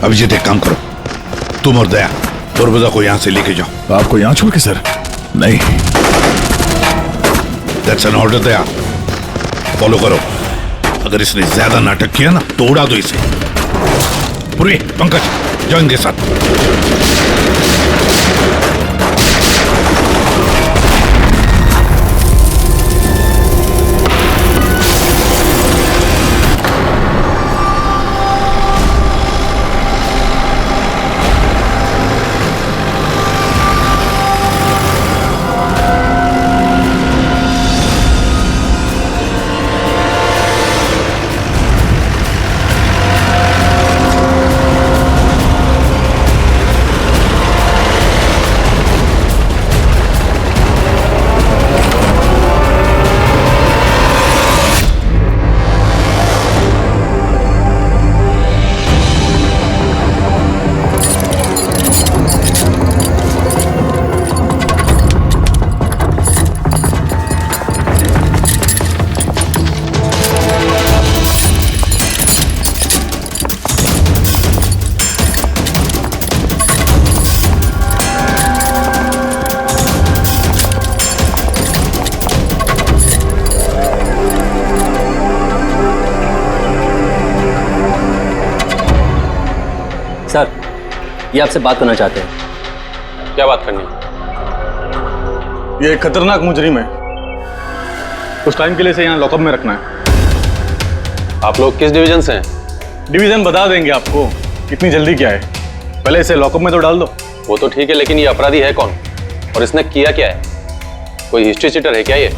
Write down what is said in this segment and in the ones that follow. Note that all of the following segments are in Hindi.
अभिजीत एक काम करो, तुम और दया दरवाजा को यहां से लेके जाओ। आपको यहां छोड़ के सर? नहीं। That's an order Daya, follow करो। अगर इसने ज्यादा नाटक किया ना तो उड़ा दो इसे। पूर्वी, पंकज जाओ इनके साथ। सर, ये आपसे बात करना चाहते हैं। क्या बात करनी है? ये एक खतरनाक मुजरिम है, कुछ टाइम के लिए इसे यहाँ लॉकअप में रखना है। आप लोग किस डिवीजन से हैं? डिवीजन बता देंगे आपको, इतनी जल्दी क्या है, पहले इसे लॉकअप में तो डाल दो। वो तो ठीक है, लेकिन ये अपराधी है कौन और इसने किया क्या है? कोई हिस्ट्री चीटर है क्या ये?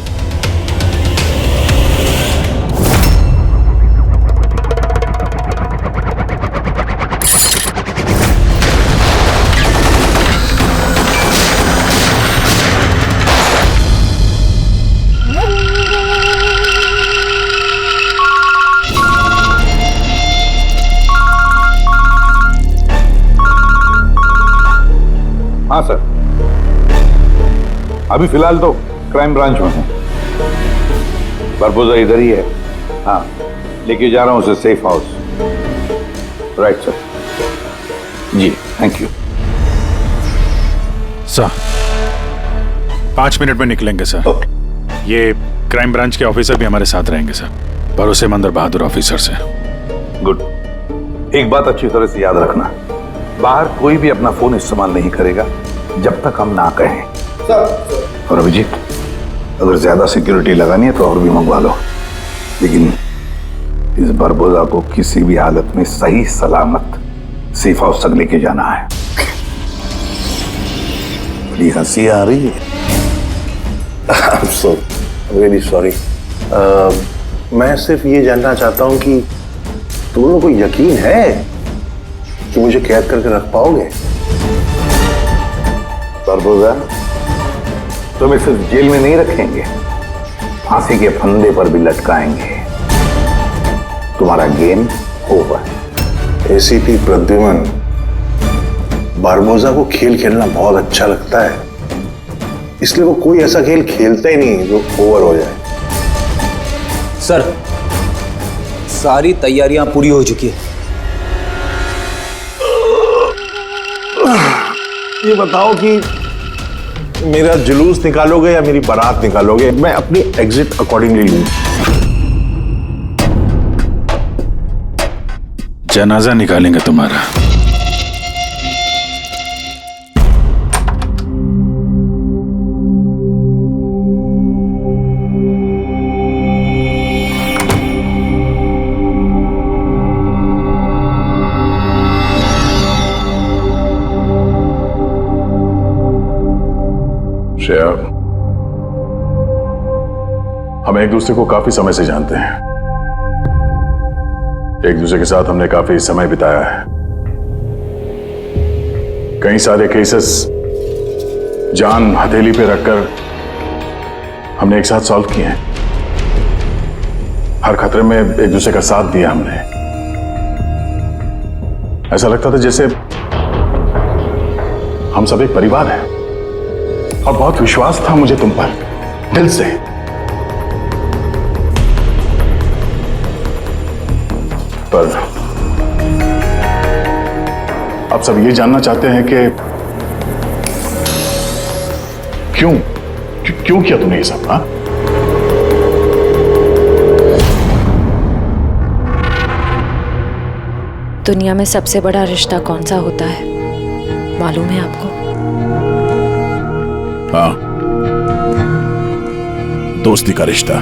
हाँ सर, अभी फिलहाल तो क्राइम ब्रांच में हूँ। बारबोजा इधर ही है। हाँ, लेके जा रहा हूँ उसे सेफ हाउस। Right sir. जी थैंक यू सर। 5 मिनट में निकलेंगे सर। ये क्राइम ब्रांच के ऑफिसर भी हमारे साथ रहेंगे सर, भरोसेमंद और बहादुर ऑफिसर से। गुड। एक बात अच्छी तरह से याद रखना, बाहर कोई भी अपना फोन इस्तेमाल नहीं करेगा जब तक हम ना कहें। सर। और अभिजीत, अगर ज्यादा सिक्योरिटी लगानी है तो और भी मंगवा लो, लेकिन इस बारबोजा को किसी भी हालत में सही सलामत सेफ हाउस तक लेके जाना है। बड़ी हंसी आ रही है। I'm so really sorry. मैं सिर्फ ये जानना चाहता हूँ कि तुम लोगों को यकीन है कि मुझे कैद करके रख पाओगे? बारबोजा, तुम्हें सिर्फ जेल में नहीं रखेंगे, फांसी के फंदे पर भी लटकाएंगे। तुम्हारा game over. ACP Pradyuman, Barbosa को खेल खेलना बहुत अच्छा लगता है, इसलिए वो कोई ऐसा खेल खेलता ही नहीं जो ओवर हो जाए। सर, सारी तैयारियां पूरी हो चुकी है। ये बताओ कि मेरा जुलूस निकालोगे या मेरी बारात निकालोगे? मैं अपनी एग्जिट अकॉर्डिंगली लूं। जनाजा निकालेंगे तुम्हारा। श्रेया, हम एक दूसरे को काफी समय से जानते हैं, एक दूसरे के साथ हमने काफी समय बिताया है। कई सारे केसेस जान हथेली पे रखकर हमने एक साथ सॉल्व किए हैं। हर खतरे में एक दूसरे का साथ दिया हमने। ऐसा लगता था जैसे हम सब एक परिवार हैं, और बहुत विश्वास था मुझे तुम पर, दिल से। पर आप सब ये जानना चाहते हैं कि क्यों किया तूने ये सब? हाँ, दुनिया में सबसे बड़ा रिश्ता कौन सा होता है मालूम है आपको? हाँ, दोस्ती का रिश्ता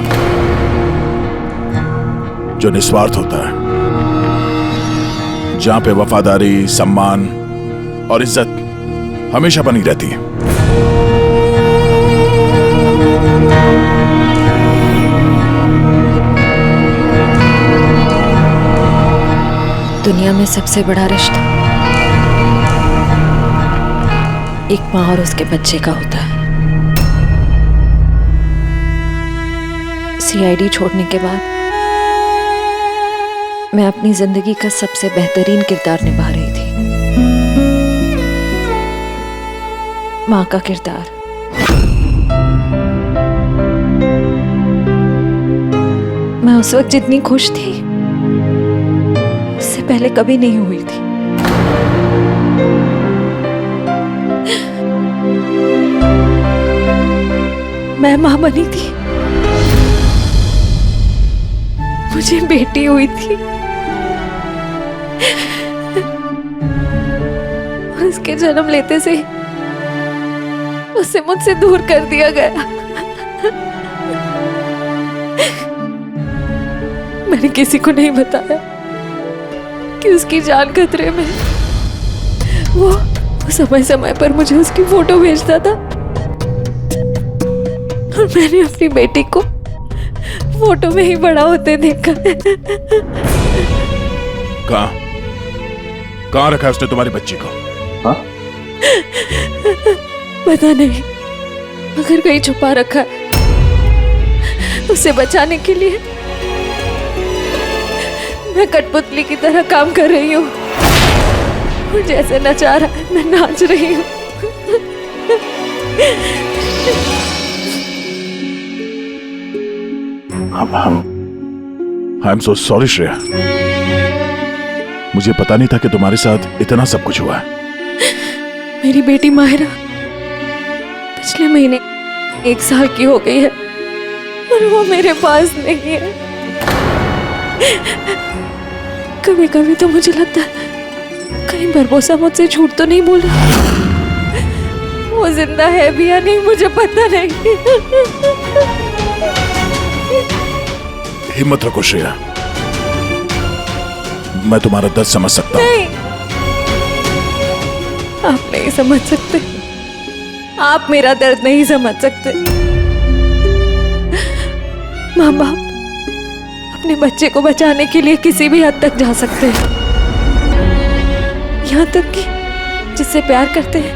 जो निस्वार्थ होता है, जहां पे वफादारी, सम्मान और इज्जत हमेशा बनी रहती है। दुनिया में सबसे बड़ा रिश्ता एक माँ और उसके बच्चे का होता है। सीआईडी छोड़ने के बाद मैं अपनी जिंदगी का सबसे बेहतरीन किरदार निभा रही थी, माँ का किरदार। मैं उस वक्त जितनी खुश थी उससे पहले कभी नहीं हुई थी। मैं मां बनी थी, मुझे बेटी हुई थी, उसके जन्म लेते से उसे मुझसे दूर कर दिया गया। मैंने किसी को नहीं बताया कि उसकी जान खतरे में। वो समय समय पर मुझे उसकी फोटो भेजता था और मैंने अपनी बेटी को फोटो में ही बड़ा होते देखा। कहाँ रखा है उसने तुम्हारी बच्ची को? हाँ? पता नहीं, मगर कहीं छुपा रखा है। उसे बचाने के लिए मैं कठपुतली की तरह काम कर रही हूँ। जैसे नचा रहा है मैं नाच रही हूँ। I am so sorry Shreya, मुझे पता नहीं था कि तुम्हारे साथ इतना सब कुछ हुआ है। मेरी बेटी माहिरा पिछले महीने 1 साल की हो गई है और वो मेरे पास नहीं है। कभी कभी तो मुझे लगता है कहीं बरबोसा मुझसे झूठ तो नहीं बोल रहा। वो जिंदा है भी या नहीं मुझे पता नहीं। हिम्मत रखो श्रेया, मैं तुम्हारा दर्द समझ सकता हूँ। नहीं, आप नहीं समझ सकते, आप मेरा दर्द नहीं समझ सकते। माँ बाप अपने बच्चे को बचाने के लिए किसी भी हद तक जा सकते हैं, यहाँ तक कि जिससे प्यार करते हैं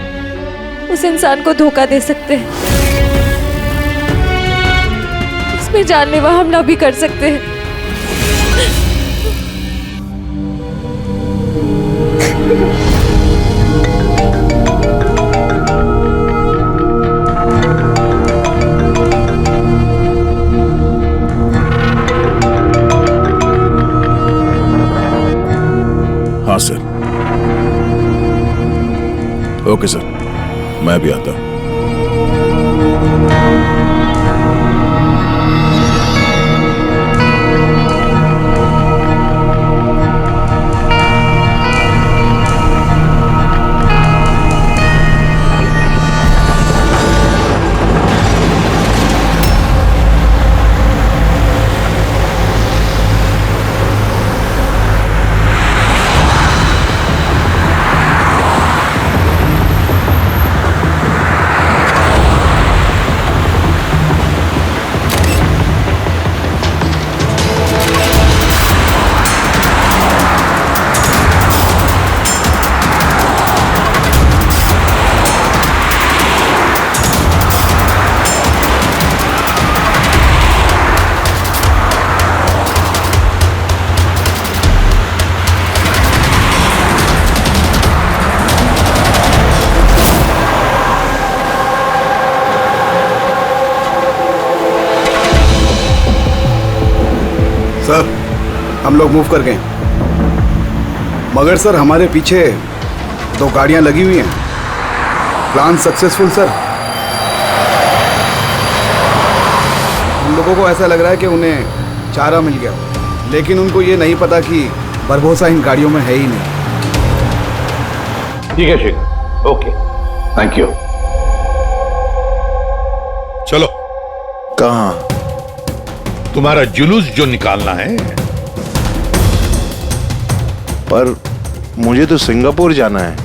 उस इंसान को धोखा दे सकते हैं, उसमें जानलेवा हमला भी कर सकते हैं। हाँ सर। ओके सर, मैं भी आता हूं। सर हम लोग मूव कर गए, मगर सर हमारे पीछे 2 गाड़ियां लगी हुई हैं। Plan successful sir. उन लोगों को ऐसा लग रहा है कि उन्हें चारा मिल गया, लेकिन उनको ये नहीं पता कि बरबोसा इन गाड़ियों में है ही नहीं। ठीक है शेखर, ओके, थैंक यू। चलो, कहाँ? तुम्हारा जुलूस जो निकालना है। पर मुझे तो सिंगापुर जाना है।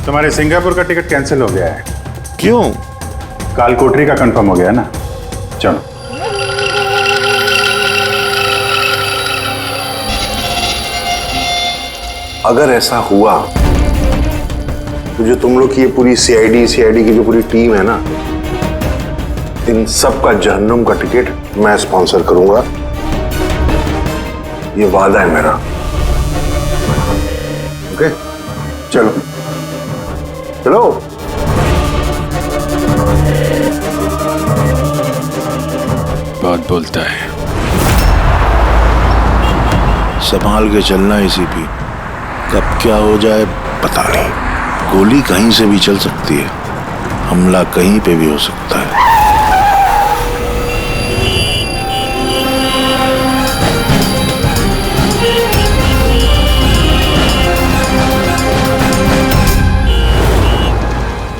तुम्हारे सिंगापुर का टिकट कैंसिल हो गया है। क्यों? काल कोठरी का कंफर्म हो गया ना। चलो। अगर ऐसा हुआ तो जो तुम लोग की ये पूरी सीआईडी की जो पूरी टीम है ना, इन सब का जहन्नुम का टिकट मैं स्पॉन्सर करूंगा। ये वादा है मेरा। ओके, चलो चलो। बहुत बोलता है। संभाल के चलना एसीपी, कब क्या हो जाए पता नहीं। गोली कहीं से भी चल सकती है, हमला कहीं पे भी हो सकता है।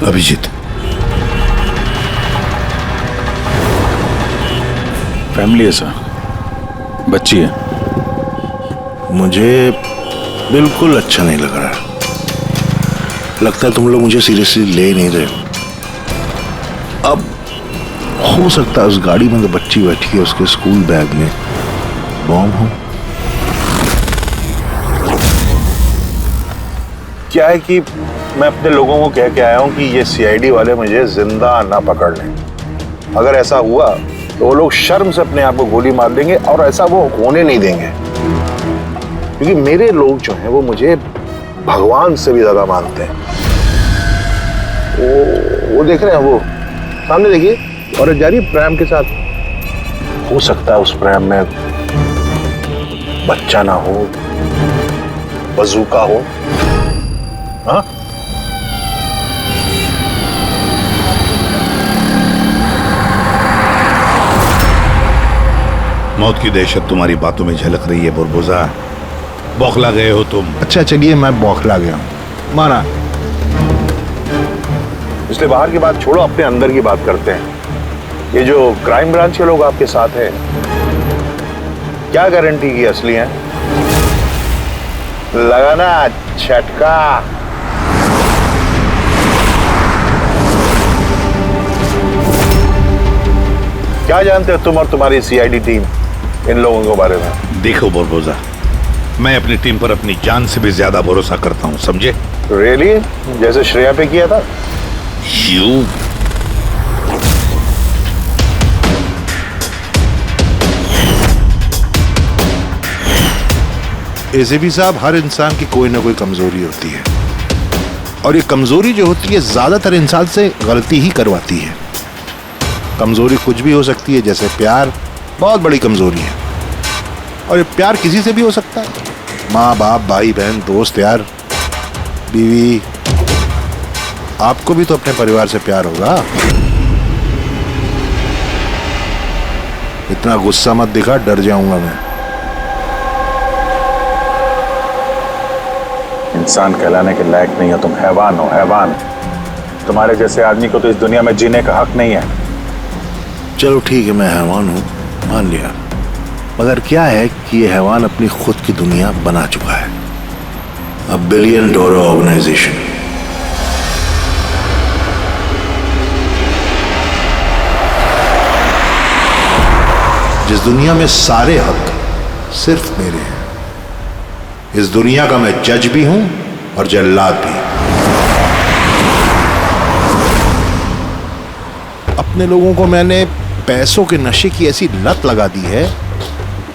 अभिजीत, फैमिली है सर, बच्ची है। मुझे बिल्कुल अच्छा नहीं लग रहा है। लगता है तुम लोग मुझे सीरियसली ले नहीं रहे हो। अब हो सकता है उस गाड़ी में तो बच्ची बैठी है, उसके स्कूल बैग में बॉम्ब हो। क्या है कि मैं अपने लोगों को कह के आया हूं कि ये सीआईडी वाले मुझे जिंदा ना पकड़ लें। अगर ऐसा हुआ तो वो लोग शर्म से अपने आप को गोली मार देंगे, और ऐसा वो होने नहीं देंगे, क्योंकि मेरे लोग जो हैं वो मुझे भगवान से भी ज्यादा मानते हैं। वो देख रहे हैं, वो सामने देखिए, और जा रही प्रेम के साथ। हो सकता है उस प्रेम में बच्चा ना हो, बजूका हो। हाँ, मौत की दहशत तुम्हारी बातों में झलक रही है बुरबुजा। बौखला गए हो तुम। अच्छा चलिए, मैं बौखला गया हूं, माना। इसलिए बाहर की बात छोड़ो, अपने अंदर की बात करते हैं। ये जो क्राइम ब्रांच के लोग आपके साथ हैं, क्या गारंटी की असली हैं? लगा ना झटका। क्या जानते हो तुम और तुम्हारी सीआईडी टीम इन लोगों के बारे में? देखो बुरबुजा, मैं अपनी टीम पर अपनी जान से भी ज्यादा भरोसा करता हूं, समझे? रियली? जैसे श्रेया पे किया था? यू एसीपी साहब, हर इंसान की कोई ना कोई कमजोरी होती है, और ये कमजोरी जो होती है ज्यादातर इंसान से गलती ही करवाती है। कमजोरी कुछ भी हो सकती है, जैसे प्यार बहुत बड़ी कमजोरी है, और ये प्यार किसी से भी हो सकता है। माँ बाप, भाई बहन, दोस्त, यार, बीवी। आपको भी तो अपने परिवार से प्यार होगा। इतना गुस्सा मत दिखा, डर जाऊंगा मैं। इंसान कहलाने के लायक नहीं हो तुम, हैवान हो, हैवान। तुम्हारे जैसे आदमी को तो इस दुनिया में जीने का हक नहीं है। चलो ठीक है, मैं हैवान हूं, मान लिया। मगर क्या है कि ये हैवान अपनी खुद की दुनिया बना चुका है, $1 बिलियन ऑर्गेनाइजेशन। जिस दुनिया में सारे हक सिर्फ मेरे हैं। इस दुनिया का मैं जज भी हूं और जल्लाद भी। अपने लोगों को मैंने पैसों के नशे की ऐसी लत लगा दी है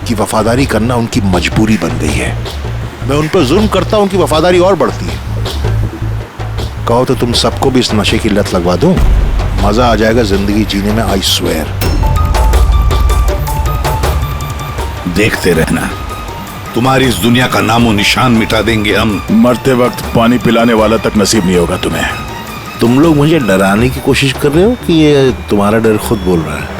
कि वफादारी करना उनकी मजबूरी बन गई है। मैं उन पर जुल्म करता हूं कि वफादारी और बढ़ती है। कहो तो तुम सबको भी इस नशे की लत लगवा दूं, मजा आ जाएगा जिंदगी जीने में, आई स्वेयर। देखते रहना, तुम्हारी इस दुनिया का नामो निशान मिटा देंगे हम। मरते वक्त पानी पिलाने वाला तक नसीब नहीं होगा तुम्हें। तुम लोग मुझे डराने की कोशिश कर रहे हो कि ये तुम्हारा डर खुद बोल रहा है?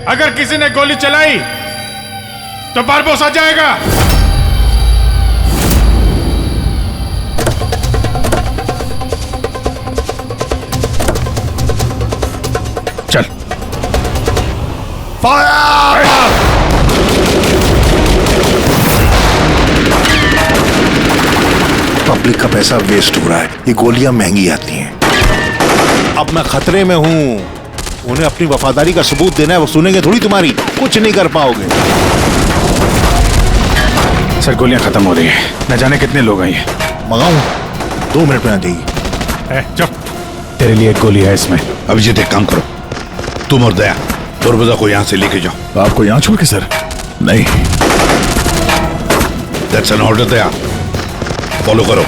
अगर किसी ने गोली चलाई तो बारबोस आ जाएगा। चल। पब्लिक का पैसा वेस्ट हो रहा है, ये गोलियां महंगी आती हैं। अब मैं खतरे में हूं, उन्हें अपनी वफादारी का सबूत देना है, वो सुनेंगे थोड़ी तुम्हारी, कुछ नहीं कर पाओगे। सर गोलियां खत्म हो रही हैं, न जाने कितने लोग आए हैं। मंगाऊं? 2 मिनट में आ जाएगी। चुप, तेरे लिए एक गोली है इसमें। अभिजीत एक काम करो, तुम और दया बुरबुजा को यहाँ से लेके जाओ। आपको यहाँ छोड़ के सर? नहीं, that's an order. Daya follow करो,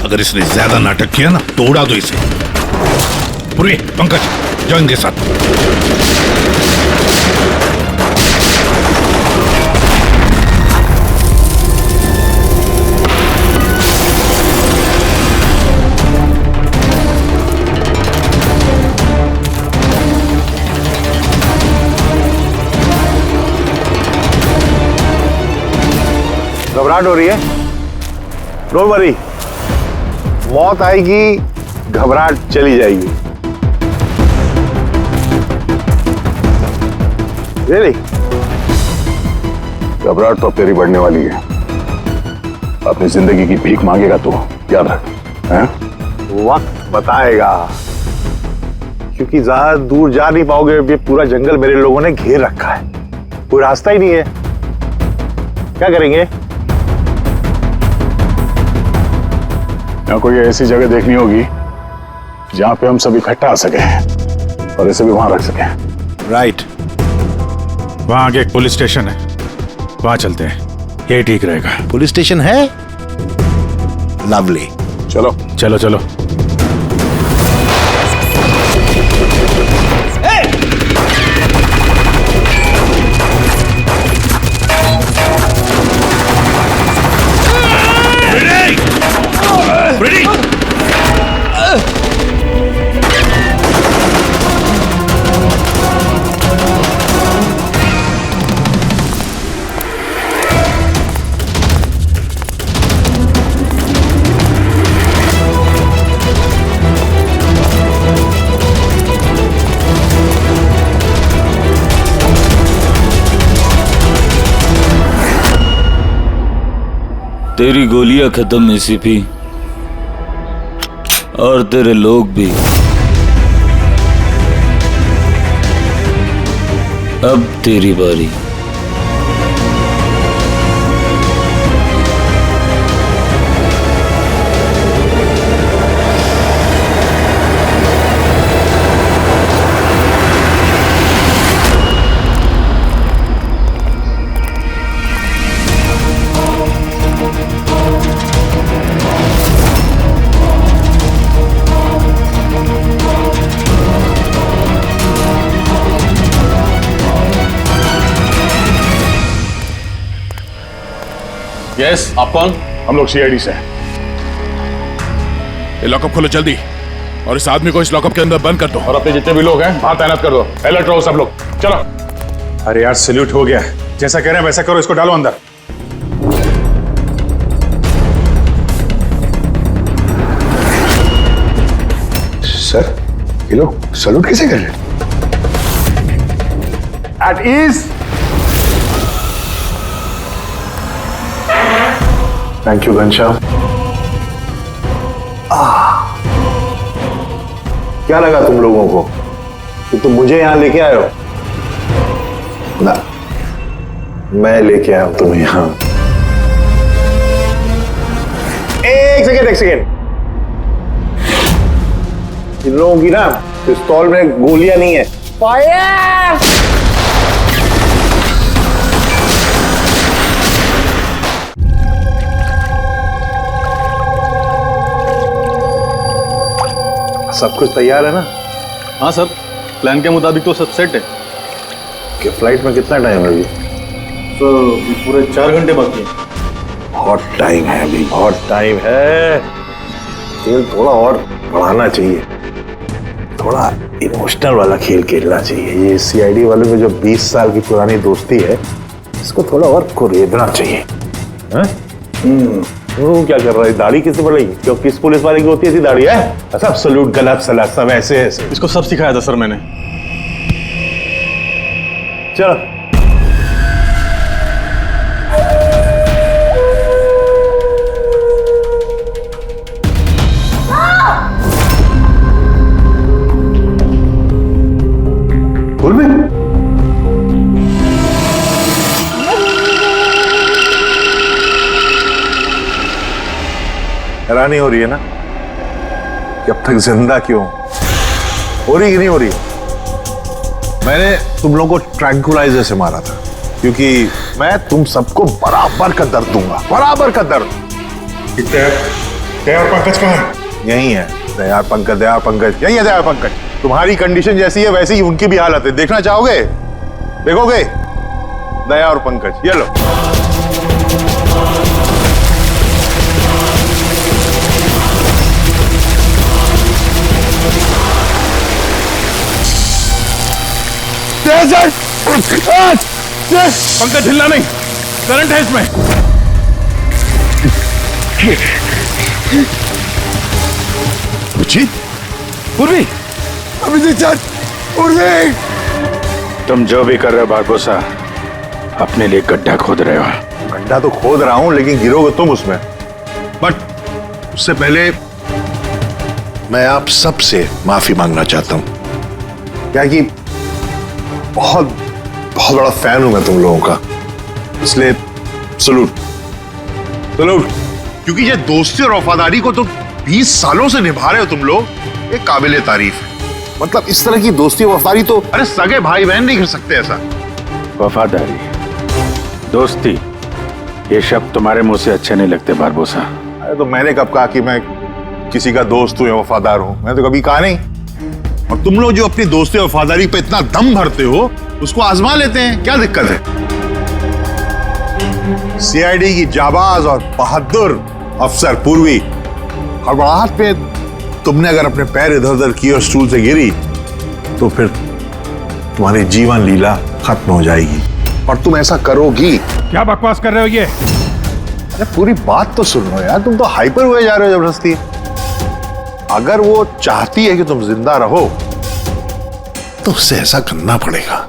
अगर इसने ज्यादा नाटक किया ना तो उड़ा दो इसे। पूरी पंकज जाओ इनके साथ। घबराहट हो रही है? डोंट वरी, मौत आएगी, घबराहट चली जाएगी। Really? घबराहट तो तेरी बढ़ने वाली है। अपनी जिंदगी की भीख मांगेगा तू, याद रख। हैं? वक्त बताएगा, क्योंकि ज्यादा दूर जा नहीं पाओगे। ये पूरा जंगल मेरे लोगों ने घेर रखा है, कोई रास्ता ही नहीं है। क्या करेंगे? यहाँ कोई ऐसी जगह देखनी होगी जहाँ पे हम सब इकट्ठा आ सके और इसे भी वहां रख सके। राइट। वहां आगे एक पुलिस स्टेशन है, वहां चलते हैं, ये ठीक रहेगा। पुलिस स्टेशन है? लवली। चलो चलो चलो। तेरी गोलियां खत्म एसीपी, और तेरे लोग भी। अब तेरी बारी। यस, आप कौन? हम लोग सीआईडी से हैं। ये लॉकअप खोलो जल्दी, और इस आदमी को इस लॉकअप के अंदर बंद कर दो। और अपने जितने भी लोग हैं वहां तैनात कर दो। अलर्ट रहो सब लोग, चलो। अरे यार सैल्यूट हो गया, जैसा कह रहे हैं वैसा करो, इसको डालो अंदर। सर ये लोग सैल्यूट कैसे कर रहे हैं? At ease. Thank you Ghanshyam. क्या लगा तुम लोगों को? कि तुम मुझे यहां लेके आए हो? ना, मैं लेके आया हूं तुम्हें यहां। एक सेकेंड। इन लोगों की ना पिस्तौल में गोलियां नहीं है। फायर! सब कुछ तैयार है ना? हाँ सर, प्लान के मुताबिक तो सब सेट है। कि फ्लाइट में कितना टाइम है अभी? सर पूरे 4 घंटे बाकी है। बहुत टाइम है अभी, बहुत टाइम है। खेल थोड़ा और बढ़ाना चाहिए, थोड़ा इमोशनल वाला खेल खेलना चाहिए। ये सीआईडी वालों में जो 20 साल की पुरानी दोस्ती है, इसको थोड़ा और कुरेदना चाहिए। वो क्या कर रहा है? दाढ़ी किससे बढ़ेगी? क्यों किस पुलिस वाले की होती है ऐसी दाढ़ी है? सब सलूट गलत सलाह सब ऐसे। इसको सब सिखाया था सर मैंने। चलो हैरानी हो रही है ना कि अब तक जिंदा क्यों? हो रही कि नहीं हो रही? मैंने तुम लोगों को ट्रैंकुलाइजर से मारा था क्योंकि मैं तुम सबको बराबर का दर्द दूंगा, बराबर का दर्द। दयार पंकज कहाँ है? यही है दयार पंकज, यही है दयार पंकज। तुम्हारी कंडीशन जैसी है वैसी ही उनकी भी हालत है। देखना चाहोगे? देखोगे? दया और पंकज, ये लो। पंकज हिलना नहीं, करंट है इसमें। पूर्वी, तुम जो भी कर रहे हो बारबोसा, अपने लिए गड्ढा खोद रहे हो। गड्ढा तो खोद रहा हूं, लेकिन गिरोगे तुम उसमें। बट उससे पहले मैं आप सबसे माफी मांगना चाहता हूं। क्या कि बहुत बहुत बड़ा फैन हूं मैं तुम लोगों का, इसलिए सलूट। क्योंकि ये दोस्ती और वफादारी को तो 20 सालों से निभा रहे हो तुम लोग, ये काबिले तारीफ है। मतलब इस तरह की दोस्ती और वफादारी तो अरे सगे भाई बहन नहीं कर सकते ऐसा। वफादारी, दोस्ती, ये शब्द तुम्हारे मुंह से अच्छे नहीं लगते बारबोसा। अरे तो मैंने कब कहा कि मैं किसी का दोस्त हूं या वफादार हूं? मैंने तो कभी कहा नहीं। और तुम लोग जो अपनी दोस्ती और वफादारी पे इतना दम भरते हो, उसको आजमा लेते हैं, क्या दिक्कत है? सीआईडी की जाबाज और बहादुर अफसर पूर्वी, हड़बड़ाहट पे तुमने अगर अपने पैर इधर उधर किए और स्टूल से गिरी तो फिर तुम्हारी जीवन लीला खत्म हो जाएगी। और तुम ऐसा करोगी। क्या बकवास कर रहे हो ये? अरे पूरी बात तो सुनो यार, तुम तो हाइपर हुए जा रहे हो जबरदस्ती। अगर वो चाहती है कि तुम जिंदा रहो तो उससे ऐसा करना पड़ेगा।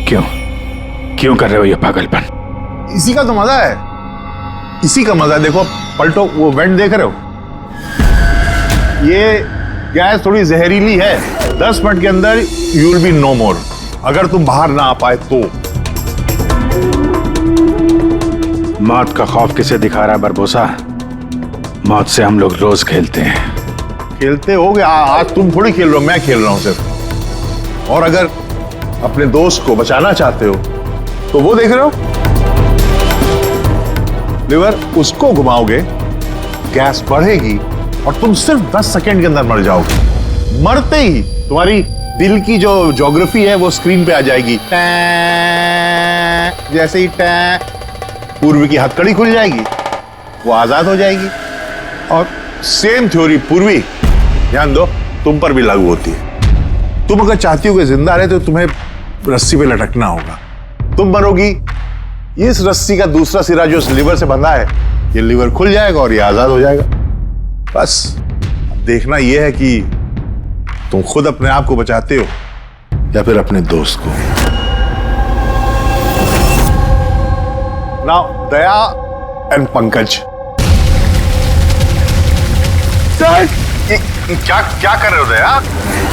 क्यों कर रहे हो ये पागलपन? इसी का तो मजा है, इसी का मजा है। देखो पलटो, वो वेंट देख रहे हो? ये गैस थोड़ी जहरीली है, 10 मिनट के अंदर यू विल बी नो मोर। अगर तुम बाहर ना आ पाए तो। मौत का खौफ किसे दिखा रहा है बारबोसा? मौत से हम लोग रोज खेलते हैं। खेलते हो गया, आज तुम थोड़ी खेल रहे हो, मैं खेल रहा हूं सिर्फ। और अगर अपने दोस्त को बचाना चाहते हो तो वो देख रहे हो, लिवर उसको घुमाओगे, गैस बढ़ेगी और तुम सिर्फ 10 सेकंड के अंदर मर जाओगे। मरते ही तुम्हारी दिल की जो ज्योग्राफी है वो स्क्रीन पे आ जाएगी। जैसे ही पूर्वी की हथकड़ी खुल जाएगी, वो आजाद हो जाएगी। और सेम थ्योरी पूर्वी, ध्यान दो, तुम पर भी लागू होती है। तुम अगर चाहती हो कि जिंदा रहे तो तुम्हें रस्सी पे लटकना होगा। तुम मरोगी, इस रस्सी का दूसरा सिरा जो इस लिवर से बंधा है, ये लिवर खुल जाएगा और ये आजाद हो जाएगा। बस देखना यह है कि तुम खुद अपने आप को बचाते हो या फिर अपने दोस्त को। नाउ दया एंड पंकज, क्या क्या कर रहे हो दया?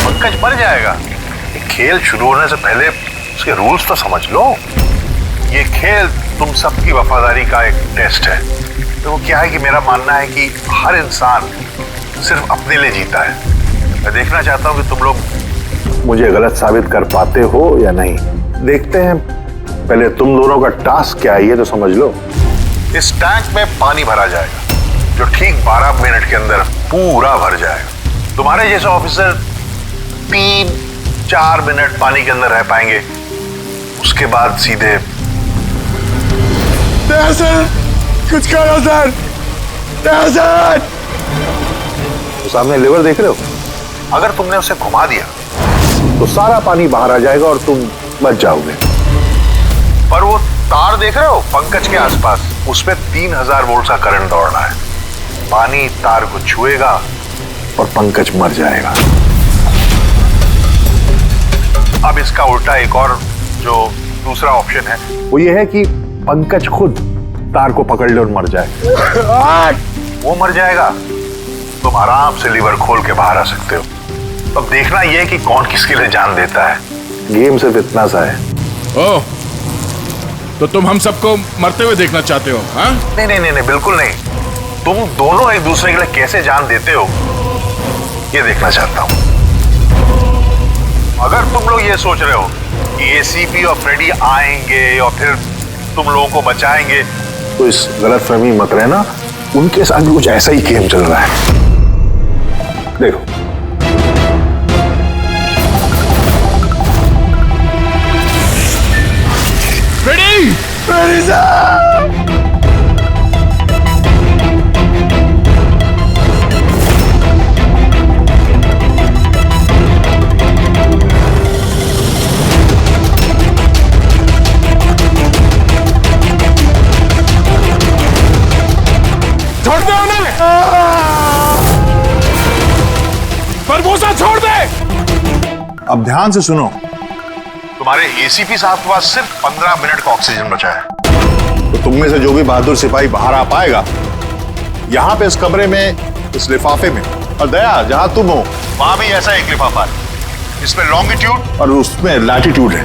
पंकज मर जाएगा। ये खेल शुरू होने से पहले उसके रूल्स तो समझ लो। ये खेल तुम सबकी वफादारी का एक टेस्ट है। तो वो क्या है कि मेरा मानना है कि हर इंसान सिर्फ अपने लिए जीता है। मैं देखना चाहता हूं कि तुम लोग मुझे गलत साबित कर पाते हो या नहीं। देखते हैं, पहले तुम दोनों का टास्क क्या है ये तो समझ लो। इस टैंक में पानी भरा जाएगा जो ठीक 12 मिनट के अंदर पूरा भर जाएगा। तुम्हारे जैसे ऑफिसर 3-4 मिनट पानी के अंदर रह पाएंगे, उसके बाद सीधे सर, कुछ करो सर, सर। तो सामने लेवर देख रहे हो, अगर तुमने उसे घुमा दिया तो सारा पानी बाहर आ जाएगा और तुम बच जाओगे। पर वो तार देख रहे हो पंकज के आसपास, उसमें 3000 वोल्ट का करंट दौड़ रहा है। पानी तार को छुएगा और पंकज मर जाएगा। अब इसका उल्टा एक और जो दूसरा ऑप्शन है वो ये है कि पंकज खुद तार को पकड़ ले और मर जाए। वो मर जाएगा, तुम आराम से लीवर खोल के बाहर आ सकते हो। अब देखना यह है कि कौन किसके लिए जान देता है। गेम सिर्फ इतना सा है। ओह, तो तुम हम सबको मरते हुए देखना चाहते हो? हाँ? नहीं नहीं नहीं, बिल्कुल नहीं। तुम दोनों एक दूसरे के लिए कैसे जान देते हो ये देखना चाहता हूं। अगर तुम लोग ये सोच रहे हो कि एसीपी और फ्रेडी आएंगे और फिर तुम लोगों को बचाएंगे, तो इस गलतफहमी मत रहना। उनके साथ भी कुछ ऐसा ही गेम चल रहा है। देखो, फ्रेडी! फ्रेडी साहब! छोड़ दे उन्हें! बरबोसा छोड़ दे! अब ध्यान से सुनो। तुम्हारे एसीपी साहब के पास सिर्फ 15 मिनट का ऑक्सीजन बचा है। तो तुम में से जो भी बहादुर सिपाही बाहर आ पाएगा, यहां पे इस कमरे में, इस लिफाफे में, और दया जहां तुम हो वहां भी ऐसा एक लिफाफा है। इसमें लॉन्गिट्यूड और उसमें लैटिट्यूड है,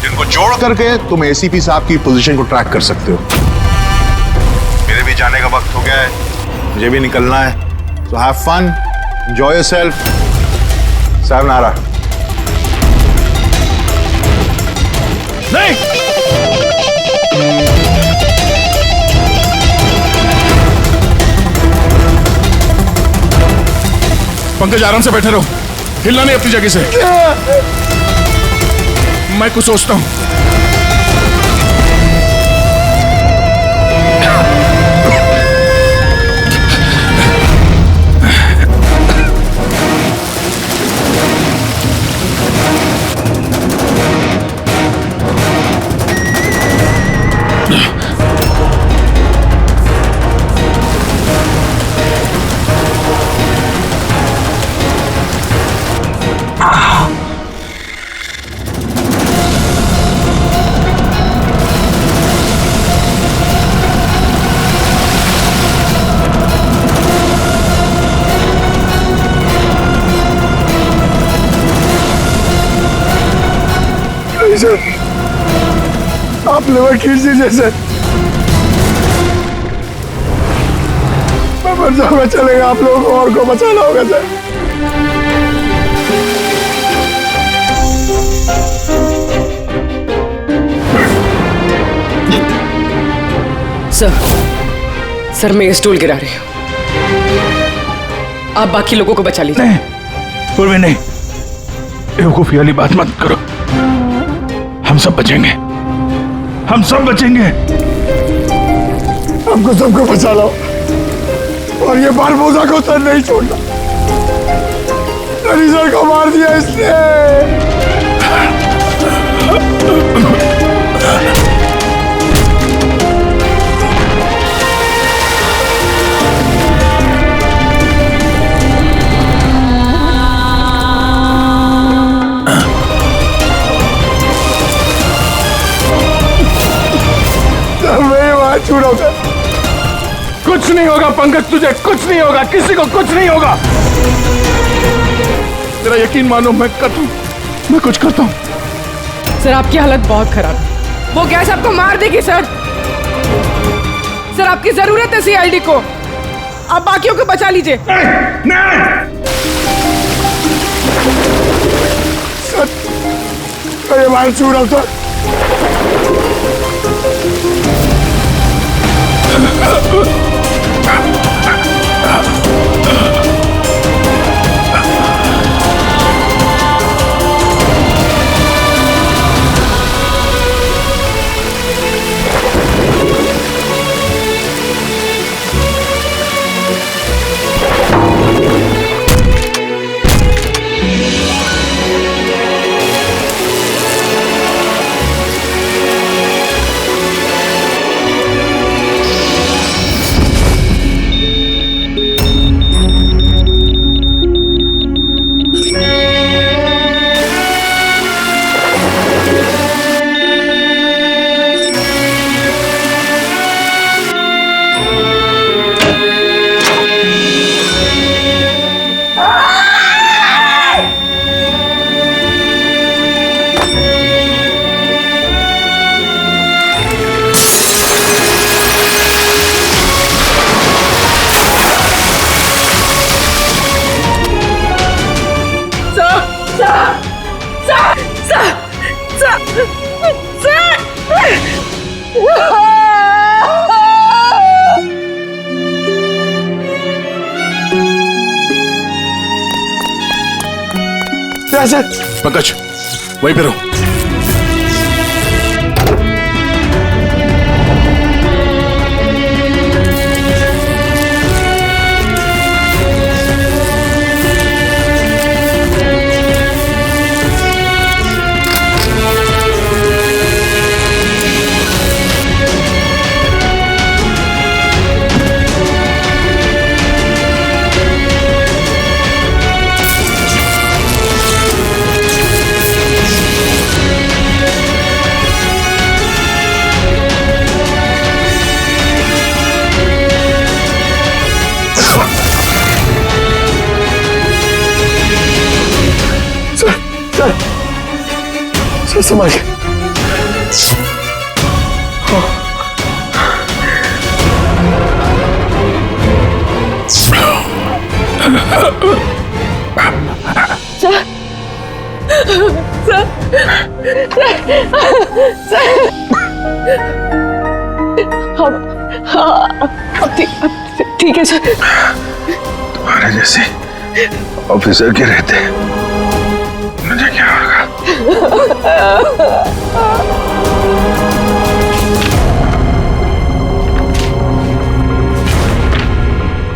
जिनको जोड़ करके तुम एसीपी साहब की पोजीशन को ट्रैक कर सकते हो। मेरे भी जाने का वक्त हो गया है, मुझे भी निकलना है। So have fun, enjoy yourself. साहब नारा। नहीं! पंकज, आराम से बैठे रहो, हिलना नहीं अपनी जगह से। मैं कुछ सोचता हूं। सर, आप लिवर खींच दीजिए सर। मैं मर जाऊंगा, चलेगा। आप लोगों को और को बचाना होगा सर। सर, मैं ये स्टूल गिरा रही हूँ, आप बाकी लोगों को बचा लीजिए। नहीं, पूर्वी नहीं, बेवकूफी वाली बात मत करो। हम सब बचेंगे, हम सब बचेंगे। हमको सबको बचा लो और ये बारबोसा को सर नहीं छोड़ना। सर को मार दिया इसने। छोड़ोगे? कुछ नहीं होगा पंकज, तुझे कुछ नहीं होगा, किसी को कुछ नहीं होगा। मेरा यकीन मानो, मैं करता हूँ, मैं कुछ करता हूँ। सर आपकी हालत बहुत खराब है, वो गैस आपको मार देगी सर। सर आपकी जरूरत है सीआईडी को, आप बाकियों को बचा लीजिए। अरे मार छू रहा था। पंकज वहीं पे रहो। सर समझ ठीक है सर। तुम्हारे जैसे ऑफिसर के रहते मुझे क्या होगा?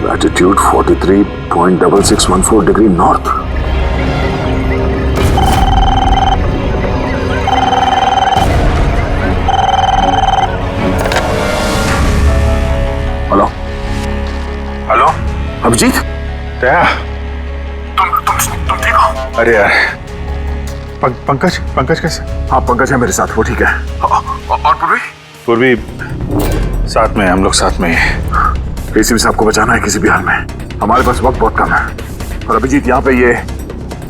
Latitude 43.6614 degree north. Hello hello Abhijeet, Daya, तुम ठीक हो? अरे यार पंकज कैसे? हाँ पंकज है मेरे साथ, वो ठीक है। और पूर्वी साथ में, हम लोग साथ में ही हैं। एसीपी साहब को बचाना है किसी भी हाल में, हमारे पास वक्त बहुत कम है। और अभिजीत यहाँ पे ये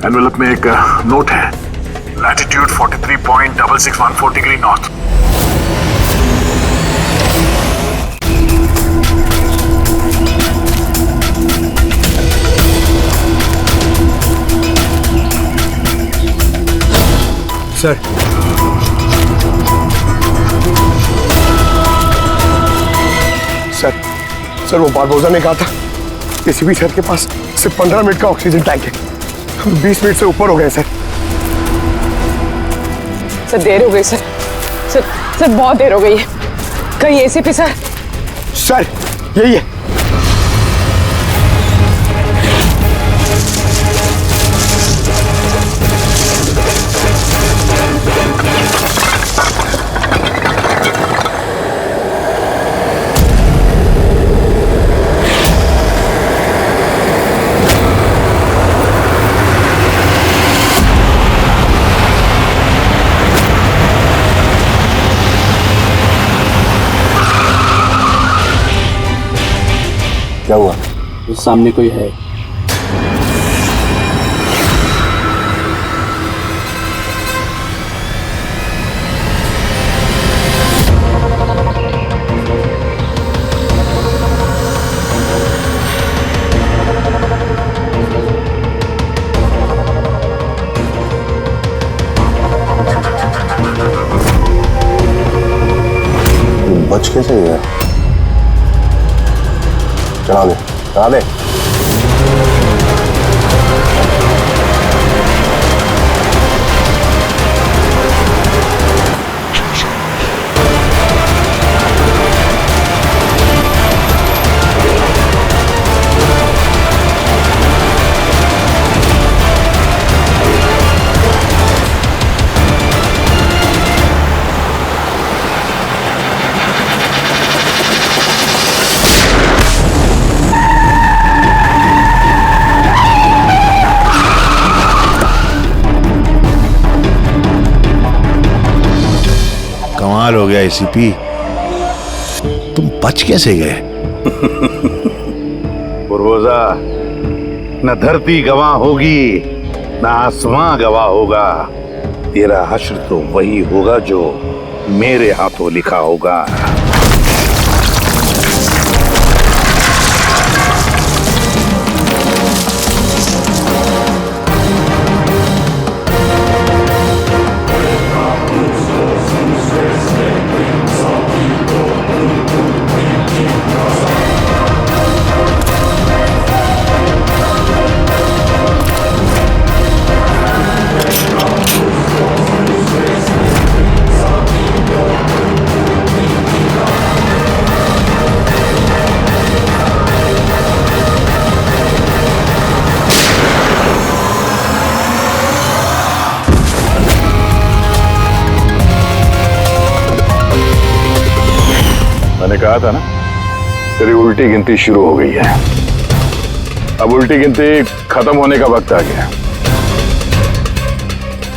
एनवेलप में एक नोट है, latitude 43.6614 degree north. Sir sir वो बारबोसा ने कहा था एसीपी सर के पास सिर्फ 15 मिनट का ऑक्सीजन टैंक है, हम 20 मिनट से ऊपर हो गए सर। सर देर हो गई सर, सर बहुत देर हो गई है। कहीं एसीपी सर? सर यही है। क्या हुआ? सामने कोई है। बच कैसे गया? चला दे, चला दे। कमाल हो गया एसीपी, तुम बच कैसे गए? बुरबोजा, न धरती गवाह होगी न आसमां गवाह होगा। तेरा हश्र तो वही होगा जो मेरे हाथों लिखा होगा। मैंने कहा था ना, तेरी उल्टी गिनती शुरू हो गई है। अब उल्टी गिनती खत्म होने का वक्त आ गया।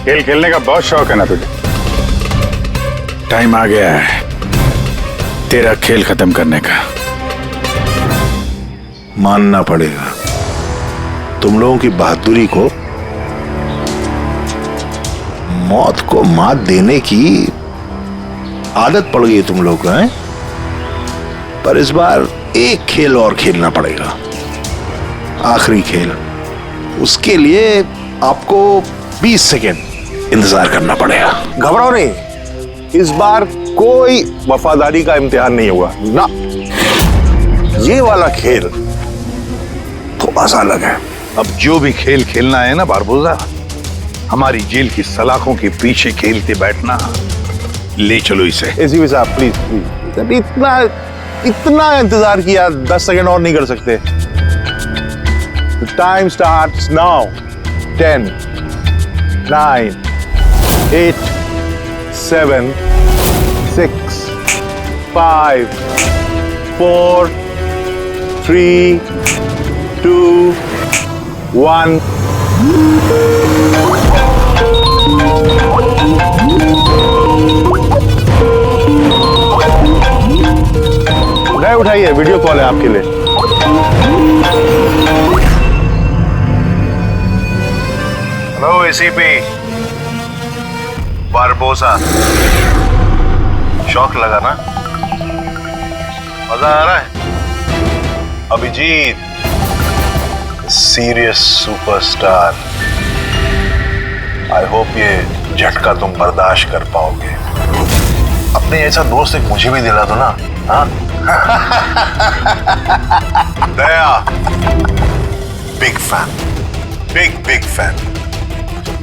खेल खेलने का बहुत शौक है ना तुझे? टाइम आ गया है तेरा खेल खत्म करने का। मानना पड़ेगा, तुम लोगों की बहादुरी को, मौत को मात देने की आदत पड़ गई तुम लोग को, हैं? पर इस बार एक खेल और खेलना पड़ेगा, आखिरी खेल। उसके लिए आपको 20 सेकेंड इंतजार करना पड़ेगा। घबराओ नहीं, इस बार कोई वफादारी का इम्तिहान नहीं हुआ ना। ये वाला खेल थोड़ा सा अलग है। अब जो भी खेल खेलना है ना बारबोजा, हमारी जेल की सलाखों के पीछे खेलते बैठना। ले चलो इसे। एसीपी साहब प्लीज प्लीज, इतना इंतजार किया, 10 सेकंड और नहीं कर सकते? Time starts now. 10, 9, 8, 7, 6, 5, 4, 3, 2, 1। नहीं उठाइए, वीडियो कॉल है आपके लिए। हेलो एसीपी बारबोसा, शौक लगा ना? मजा आ रहा है? Abhijeet serious superstar, I hope ये झटका तुम बर्दाश्त कर पाओगे। अपने ऐसा दोस्त एक मुझे भी दिला दो ना। हाँ दया, बिग फैन, बिग फैन।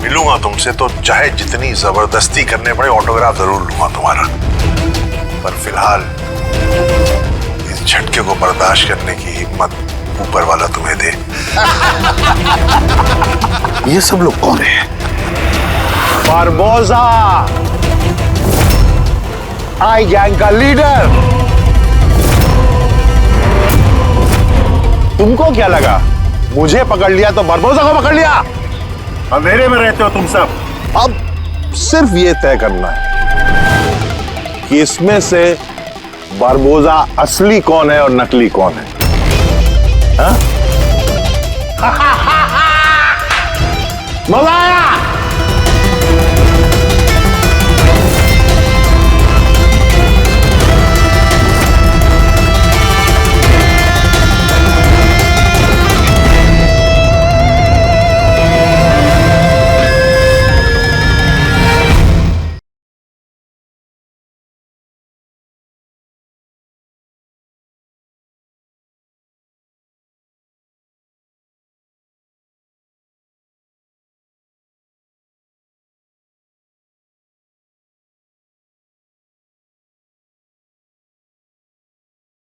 मिलूंगा तुमसे तो चाहे जितनी जबरदस्ती करने पड़े ऑटोग्राफ जरूर लूंगा तुम्हारा। पर फिलहाल इस झटके को बर्दाश्त करने की हिम्मत ऊपर वाला तुम्हें दे। ये सब लोग कौन है? बारबोसा, आई गैंग का लीडर। तुमको क्या लगा मुझे पकड़ लिया तो बारबोसा को पकड़ लिया? अंधेरे में रहते हो तुम सब। अब सिर्फ ये तय करना है कि इसमें से बारबोसा असली कौन है और नकली कौन है। हाँ? मजा आया?